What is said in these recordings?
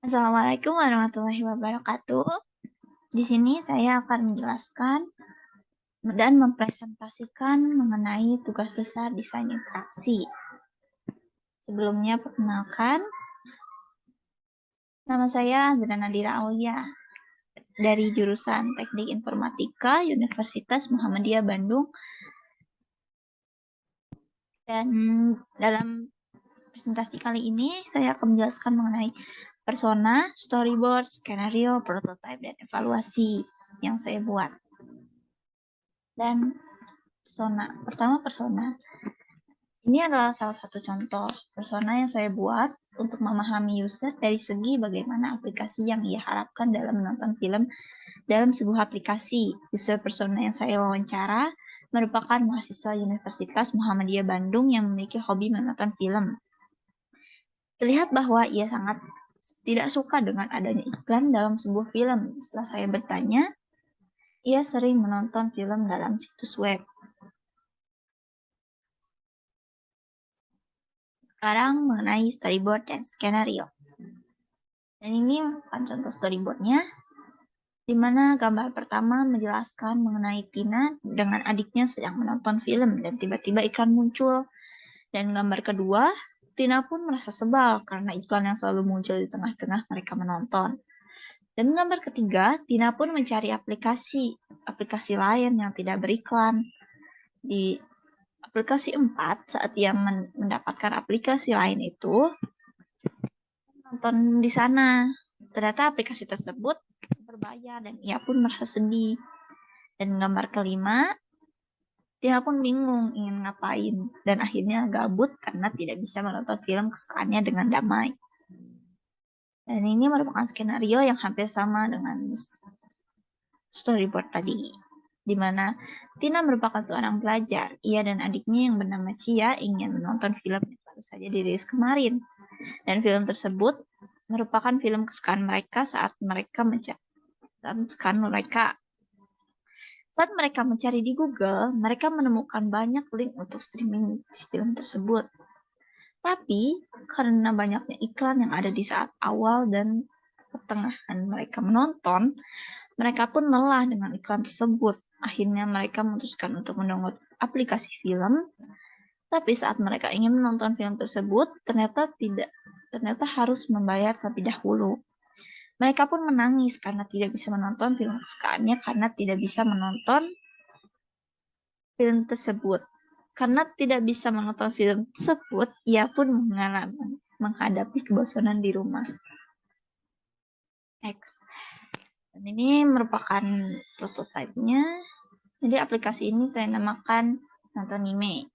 Assalamualaikum warahmatullahi wabarakatuh. Di sini saya akan menjelaskan dan mempresentasikan mengenai tugas besar desain interaksi. Sebelumnya, perkenalkan, nama saya Azra Nadira Aulia dari jurusan Teknik Informatika Universitas Muhammadiyah Bandung. Dan dalam presentasi kali ini, saya akan menjelaskan mengenai persona, storyboard, skenario, prototype, dan evaluasi yang saya buat. Dan persona. Ini adalah salah satu contoh persona yang saya buat untuk memahami user dari segi bagaimana aplikasi yang ia harapkan dalam menonton film dalam sebuah aplikasi. User persona yang saya wawancara merupakan mahasiswa Universitas Muhammadiyah Bandung yang memiliki hobi menonton film. Terlihat bahwa ia sangat tidak suka dengan adanya iklan dalam sebuah film. Setelah saya bertanya, ia sering menonton film dalam situs web. Sekarang mengenai storyboard dan skenario. Dan ini bukan contoh storyboardnya, di mana gambar pertama menjelaskan mengenai Tina dengan adiknya sedang menonton film dan tiba-tiba iklan muncul. Dan gambar kedua, Tina pun merasa sebal karena iklan yang selalu muncul di tengah-tengah mereka menonton. Dan gambar ketiga, Tina pun mencari aplikasi lain yang tidak beriklan. Di aplikasi 4, saat ia mendapatkan aplikasi lain itu, nonton di sana. Ternyata aplikasi tersebut berbayar dan ia pun merasa sedih. Dan gambar kelima, dia pun bingung ingin ngapain dan akhirnya gabut karena tidak bisa menonton film kesukaannya dengan damai. Dan ini merupakan skenario yang hampir sama dengan storyboard tadi, di mana Tina merupakan seorang pelajar. Ia dan adiknya yang bernama Cia ingin menonton film yang baru saja dirilis kemarin. Dan film tersebut merupakan film kesukaan mereka saat mereka mencari di Google, mereka menemukan banyak link untuk streaming film tersebut. Tapi, karena banyaknya iklan yang ada di saat awal dan pertengahan mereka menonton, mereka pun lelah dengan iklan tersebut. Akhirnya mereka memutuskan untuk mendownload aplikasi film. Tapi saat mereka ingin menonton film tersebut, ternyata harus membayar terlebih dahulu. Mereka pun menangis karena tidak bisa menonton film kesukaannya karena tidak bisa menonton film tersebut. Karena tidak bisa menonton film tersebut, ia pun menghadapi kebosanan di rumah. Next. Dan ini merupakan prototipenya. Jadi aplikasi ini saya namakan Nantonime.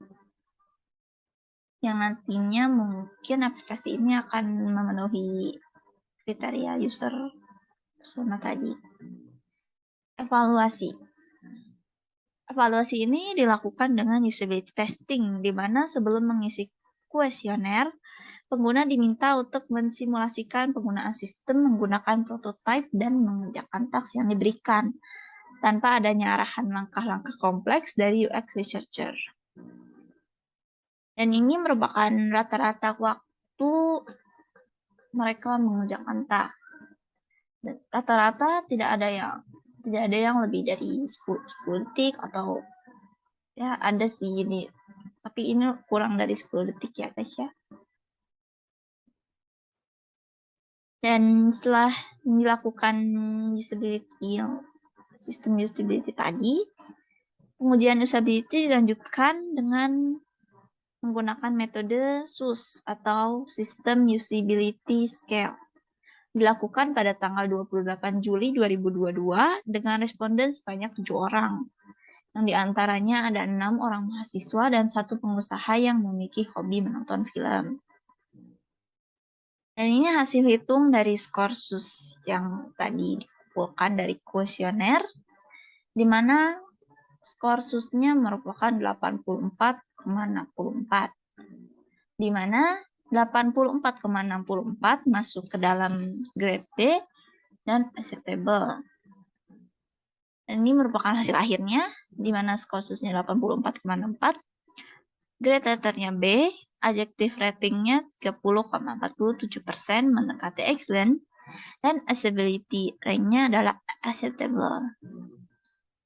Yang nantinya mungkin aplikasi ini akan memenuhi kriteria user persona tadi. Evaluasi ini dilakukan dengan usability testing, di mana sebelum mengisi kuesioner, pengguna diminta untuk mensimulasikan penggunaan sistem menggunakan prototipe dan mengerjakan task yang diberikan, tanpa adanya arahan langkah-langkah kompleks dari UX researcher. Dan ini merupakan rata-rata waktu mereka mengerjakan task. Rata-rata tidak ada yang lebih dari 10 detik atau ya ada sih ini, tapi ini kurang dari 10 detik ya guys ya. Dan setelah dilakukan sistem usability tadi, pengujian usability dilanjutkan dengan menggunakan metode SUS atau System Usability Scale. Dilakukan pada tanggal 28 Juli 2022 dengan responden sebanyak 7 orang. Yang diantaranya ada 6 orang mahasiswa dan 1 pengusaha yang memiliki hobi menonton film. Dan ini hasil hitung dari skor SUS yang tadi dikumpulkan dari kuesioner, di mana skor SUS-nya merupakan 84,64, di mana 84,64 masuk ke dalam grade B dan acceptable. Dan ini merupakan hasil akhirnya, di mana skor SUS-nya 84,64, grade letternya B, adjective ratingnya 30,47%, mendekati excellent, dan accessibility rank-nya adalah acceptable.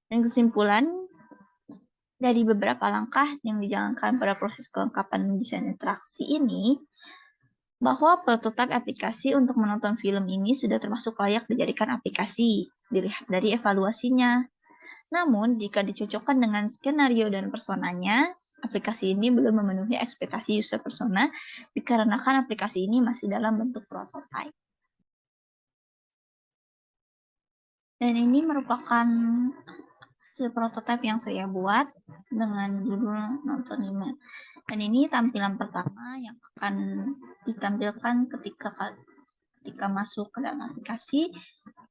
Dan kesimpulan dari beberapa langkah yang dijalankan pada proses kelengkapan desain interaksi ini, bahwa prototipe aplikasi untuk menonton film ini sudah termasuk layak dijadikan aplikasi, dilihat dari evaluasinya. Namun, jika dicocokkan dengan skenario dan personanya, aplikasi ini belum memenuhi ekspektasi user persona dikarenakan aplikasi ini masih dalam bentuk prototipe. Dan ini merupakan prototipe yang saya buat dengan judul Nonton Email. Dan ini tampilan pertama yang akan ditampilkan ketika masuk ke dalam aplikasi,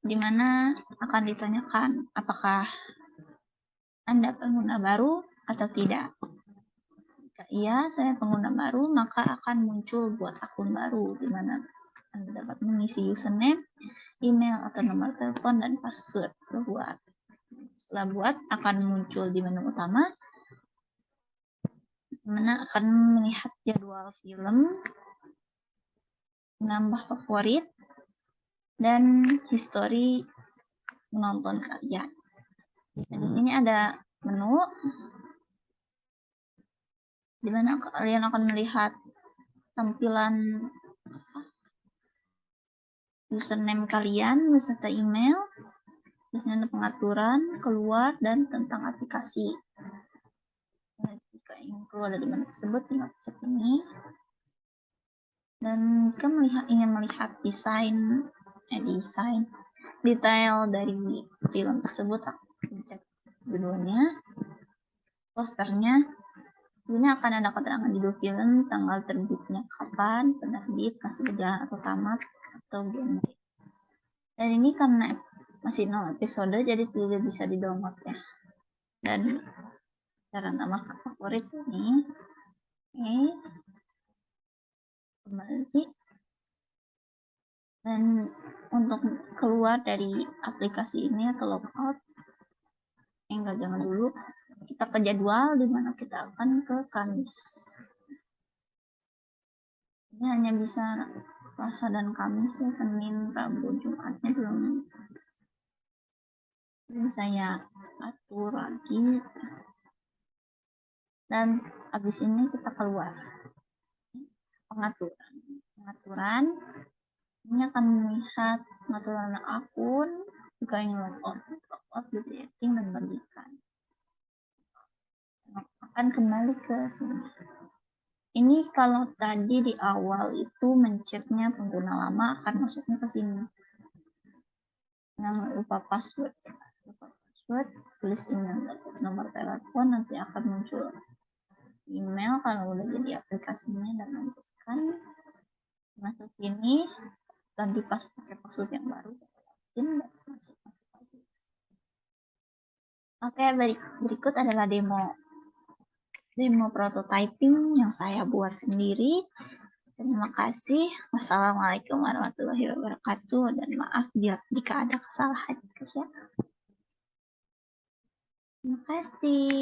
di mana akan ditanyakan apakah Anda pengguna baru atau tidak. Jika iya, saya pengguna baru, maka akan muncul buat akun baru, di mana Anda dapat mengisi username, email, atau nomor telepon, dan password buat. Setelah buat, akan muncul di menu utama, di mana akan melihat jadwal film, menambah favorit, dan histori menonton kalian. Nah, di sini ada menu di mana kalian akan melihat tampilan username kalian beserta email, biasanya ada pengaturan, keluar, dan tentang aplikasi. Nah, jika ingin keluar dari menu tersebut, tinggal cek ini. Dan jika ingin melihat desain detail dari film tersebut, aku cek judulnya, posternya. Ini akan ada keterangan judul film, tanggal terbitnya kapan, penerbit, masih berjalan atau tamat, atau genre. Dan ini karena masih 0 episode, jadi tidak bisa di-download ya. Dan cara tambah favorit ini, kembali. Dan untuk keluar dari aplikasi ini atau logout, enggak, jangan dulu. Kita ke jadwal, di mana kita akan ke Kamis. Ini hanya bisa Selasa dan Kamis ya, Senin, Rabu, Jumatnya belum saya atur lagi. Dan habis ini kita keluar pengaturan ini akan melihat pengaturan akun, jika ingin logout, editing, dan bagikan. Akan kembali ke sini. Ini kalau tadi di awal itu mencetnya pengguna lama, akan masuknya ke sini. Jangan lupa password. Tulis email dan nomor telepon, nanti akan muncul email kalau udah jadi aplikasinya, dan lanjutkan. Masuk ini, ganti pakai password yang baru. Masuk lagi. Oke, berikut adalah demo prototyping yang saya buat sendiri. Terima kasih. Wassalamualaikum warahmatullahi wabarakatuh, dan maaf jika ada kesalahan. Terima kasih.